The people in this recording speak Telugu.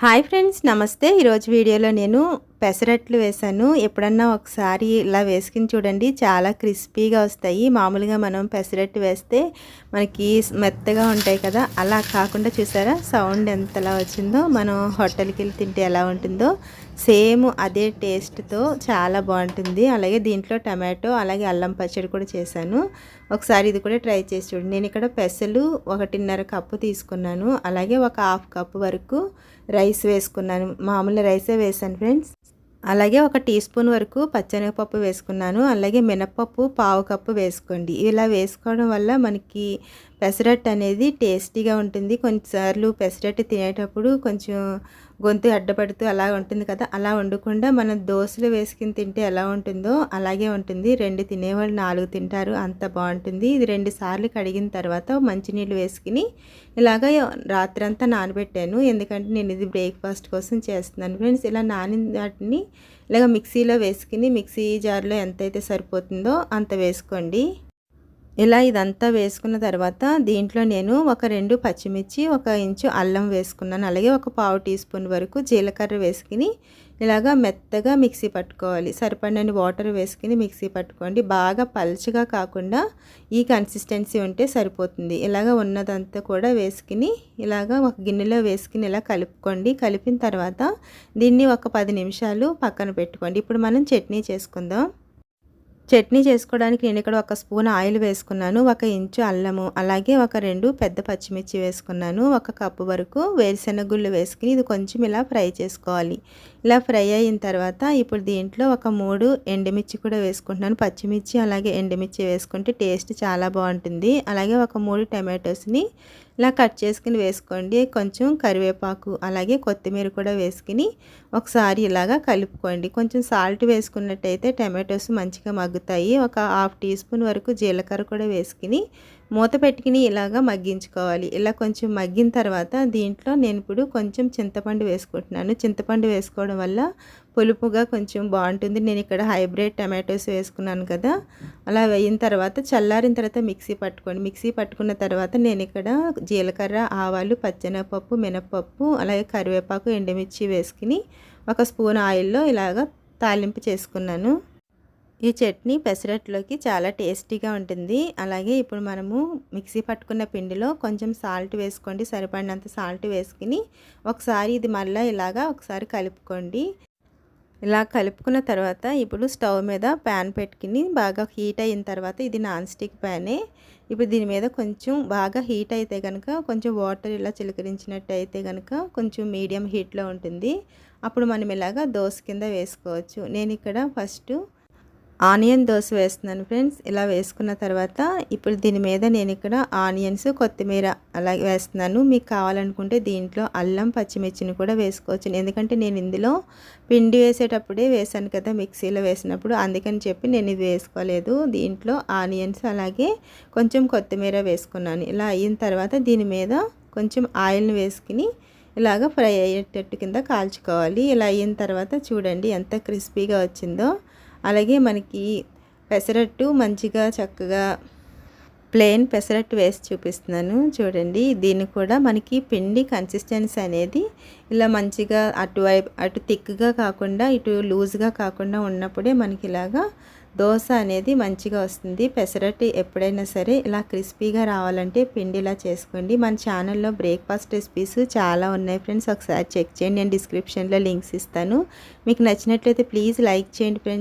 హాయ్ ఫ్రెండ్స్, నమస్తే. ఈరోజు వీడియోలో నేను పెసరట్లు వేసాను. ఎప్పుడన్నా ఒకసారి ఇలా వేసుకుని చూడండి, చాలా క్రిస్పీగా వస్తాయి. మామూలుగా మనం పెసరట్టు వేస్తే మనకి మెత్తగా ఉంటాయి కదా, అలా కాకుండా చూసారా సౌండ్ ఎంతలా వచ్చిందో. మనం హోటల్కి వెళ్ళి తింటే ఎలా ఉంటుందో సేమ్ అదే టేస్ట్తో చాలా బాగుంటుంది. అలాగే దీంట్లో టమాటో అలాగే అల్లం పచ్చడి కూడా చేశాను. ఒకసారి ఇది కూడా ట్రై చేసి చూడండి. నేను ఇక్కడ పెసలు 1.5 కప్పు తీసుకున్నాను. అలాగే ఒక 1/2 కప్పు వరకు రైస్ వేసుకున్నాను. మామూలు రైసే వేసాను ఫ్రెండ్స్. అలాగే ఒక టీ స్పూన్ వరకు పచ్చెనగపప్పు వేసుకున్నాను. అలాగే మినపప్పు 1/2 కప్పు వేసుకోండి. ఇలా వేసుకోవడం వల్ల మనకి పెసరట్టు అనేది టేస్టీగా ఉంటుంది. కొన్నిసార్లు పెసరట్టు తినేటప్పుడు కొంచెం గొంతు అడ్డపడుతూ అలా ఉంటుంది కదా, అలా వండకుండా మనం దోశలు వేసుకుని తింటే ఎలా ఉంటుందో అలాగే ఉంటుంది. 2 తినేవాళ్ళు 4 తింటారు, అంత బాగుంటుంది. ఇది 2 సార్లు కడిగిన తర్వాత మంచినీళ్ళు వేసుకుని ఇలాగ రాత్రంతా నానబెట్టాను. ఎందుకంటే నేను ఇది బ్రేక్ఫాస్ట్ కోసం చేస్తున్నాను ఫ్రెండ్స్. ఇలా నానిన వాటిని ఇలాగ మిక్సీలో వేసుకుని మిక్సీ జార్లో ఎంతైతే సరిపోతుందో అంత వేసుకోండి. ఇలా ఇదంతా వేసుకున్న తర్వాత దీంట్లో నేను ఒక 2 పచ్చిమిర్చి, 1 ఇంచు అల్లం వేసుకున్నాను. అలాగే ఒక 1/2 టీ స్పూన్ వరకు జీలకర్ర వేసుకుని ఇలాగా మెత్తగా మిక్సీ పట్టుకోవాలి. సరిపడినన్ని వాటర్ వేసుకుని మిక్సీ పట్టుకోండి. బాగా పల్చగా కాకుండా ఈ కన్సిస్టెన్సీ ఉంటే సరిపోతుంది. ఇలాగ ఉన్నదంతా కూడా వేసుకుని ఇలాగ ఒక గిన్నెలో వేసుకుని ఇలా కలుపుకోండి. కలిపిన తర్వాత దీన్ని ఒక 10 నిమిషాలు పక్కన పెట్టుకోండి. ఇప్పుడు మనం చట్నీ చేసుకుందాం. చట్నీ చేసుకోవడానికి నేను ఇక్కడ 1 స్పూన్ ఆయిల్ వేసుకున్నాను, 1 ఇంచు అల్లము, అలాగే ఒక 2 పెద్ద పచ్చిమిర్చి వేసుకున్నాను, 1 కప్పు వరకు వేరుశెనగ గుళ్ళు వేసుకుని ఇది కొంచెం ఇలా ఫ్రై చేసుకోవాలి. ఇలా ఫ్రై అయిన తర్వాత ఇప్పుడు దీంట్లో ఒక 3 ఎండుమిర్చి కూడా వేసుకుంటున్నాను. పచ్చిమిర్చి అలాగే ఎండుమిర్చి వేసుకుంటే టేస్ట్ చాలా బాగుంటుంది. అలాగే ఒక 3 టమాటోస్ని ఇలా కట్ చేసుకుని వేసుకోండి. కొంచెం కరివేపాకు అలాగే కొత్తిమీర కూడా వేసుకుని ఒకసారి ఇలాగా కలుపుకోండి. కొంచెం సాల్ట్ వేసుకున్నట్టయితే టమాటోస్ మంచిగా మగ్గుతాయి. ఒక 1/2 టీ స్పూన్ వరకు జీలకర్ర కూడా వేసుకుని మూత పెట్టుకుని ఇలాగా మగ్గించుకోవాలి. ఇలా కొంచెం మగ్గిన తర్వాత దీంట్లో నేను ఇప్పుడు కొంచెం చింతపండు వేసుకుంటున్నాను. చింతపండు వేసుకోవడం వల్ల పులుపుగా కొంచెం బాగుంటుంది. నేను ఇక్కడ హైబ్రిడ్ టమాటోస్ వేసుకున్నాను కదా, అలా వేయిన తర్వాత చల్లారిన తర్వాత మిక్సీ పట్టుకోండి. మిక్సీ పట్టుకున్న తర్వాత నేను ఇక్కడ జీలకర్ర, ఆవాలు, పచ్చెనగపప్పు, మినపప్పు అలాగే కరివేపాకు, ఎండుమిర్చి వేసుకుని 1 స్పూన్ ఆయిల్లో ఇలాగ తాలింపు చేసుకున్నాను. ఈ చట్నీ పెసరట్లోకి చాలా టేస్టీగా ఉంటుంది. అలాగే ఇప్పుడు మనము మిక్సీ పట్టుకున్న పిండిలో కొంచెం సాల్ట్ వేసుకోండి. సరిపడినంత సాల్ట్ వేసుకుని ఒకసారి ఇది మళ్ళీ ఇలాగా ఒకసారి కలుపుకోండి. ఇలా కలుపుకున్న తర్వాత ఇప్పుడు స్టవ్ మీద ప్యాన్ పెట్టుకుని బాగా హీట్ అయిన తర్వాత, ఇది నాన్ స్టిక్ ప్యానే, ఇప్పుడు దీని మీద కొంచెం బాగా హీట్ అయితే కనుక కొంచెం వాటర్ ఇలా చిలకరించినట్టు అయితే కనుక కొంచెం మీడియం హీట్లో ఉంటుంది. అప్పుడు మనం ఇలాగా దోశ కింద వేసుకోవచ్చు. నేను ఇక్కడ ఫస్ట్ ఆనియన్ దోశ వేస్తున్నాను ఫ్రెండ్స్. ఇలా వేసుకున్న తర్వాత ఇప్పుడు దీని మీద నేను ఇక్కడ ఆనియన్స్, కొత్తిమీర అలాగే వేస్తున్నాను. మీకు కావాలనుకుంటే దీంట్లో అల్లం, పచ్చిమిర్చిని కూడా వేసుకోవచ్చు. ఎందుకంటే నేను ఇందులో పిండి వేసేటప్పుడే వేసాను కదా మిక్సీలో వేసినప్పుడు, అందుకని చెప్పి నేను ఇది వేసుకోలేదు. దీంట్లో ఆనియన్స్ అలాగే కొంచెం కొత్తిమీర వేసుకున్నాను. ఇలా అయిన తర్వాత దీని మీద కొంచెం ఆయిల్ని వేసుకుని ఇలాగ ఫ్రై అయ్యేటట్టు కింద కాల్చుకోవాలి. ఇలా అయిన తర్వాత చూడండి ఎంత క్రిస్పీగా వచ్చిందో. అలాగే మనకి పెసరట్టు మంచిగా చక్కగా ప్లెయిన్ పెసరట్టు వేసి చూపిస్తున్నాను చూడండి. దీన్ని కూడా మనకి పిండి కన్సిస్టెన్సీ అనేది ఇలా మంచిగా అటు థిక్గా కాకుండా ఇటు లూజ్గా కాకుండా ఉన్నప్పుడే మనకి ఇలాగా దోశ అనేది మంచిగా వస్తుంది. పెసరట్టు ఎప్పుడైనా సరే ఇలా క్రిస్పీగా రావాలంటే పిండి ఇలా చేసుకోండి. మన ఛానల్లో బ్రేక్ఫాస్ట్ రెసిపీస్ చాలా ఉన్నాయి ఫ్రెండ్స్, ఒకసారి చెక్ చేయండి. నేను డిస్క్రిప్షన్లో లింక్స్ ఇస్తాను. మీకు నచ్చినట్లయితే ప్లీజ్ లైక్ చేయండి ఫ్రెండ్స్.